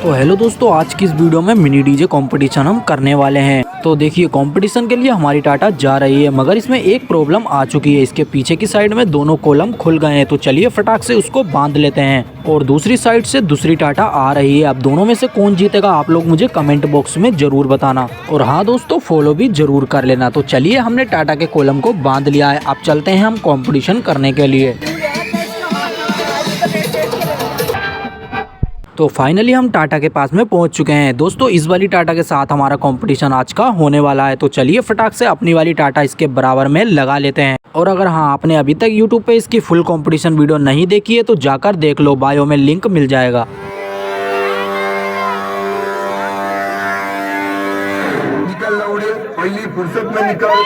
तो हेलो दोस्तों, आज की इस वीडियो में मिनी डीजे कंपटीशन हम करने वाले हैं। तो देखिए, कंपटीशन के लिए हमारी टाटा जा रही है, मगर इसमें एक प्रॉब्लम आ चुकी है। इसके पीछे की साइड में दोनों कॉलम खुल गए हैं, तो चलिए फटाक से उसको बांध लेते हैं। और दूसरी साइड से दूसरी टाटा आ रही है। अब दोनों में से कौन जीतेगा, आप लोग मुझे कमेंट बॉक्स में जरूर बताना। और हाँ दोस्तों, फॉलो भी जरूर कर लेना। तो चलिए, हमने टाटा के कॉलम को बांध लिया है। अब चलते हैं हम कॉम्पिटिशन करने के लिए। तो फाइनली हम टाटा के पास में पहुंच चुके हैं। दोस्तों, इस वाली टाटा के साथ हमारा कंपटीशन आज का होने वाला है। तो चलिए फटाक से अपनी वाली टाटा इसके बराबर में लगा लेते हैं। और अगर हाँ, आपने अभी तक यूट्यूब पे इसकी फुल कंपटीशन वीडियो नहीं देखी है तो जाकर देख लो, बायो में लिंक मिल जाएगा। निकल लौड़े, पहली फुर्सत में निकल।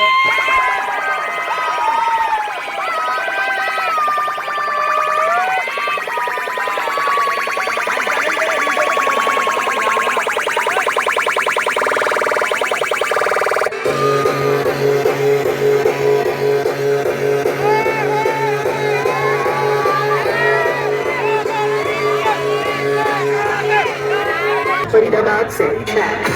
फरीदाबाद से ट्रैक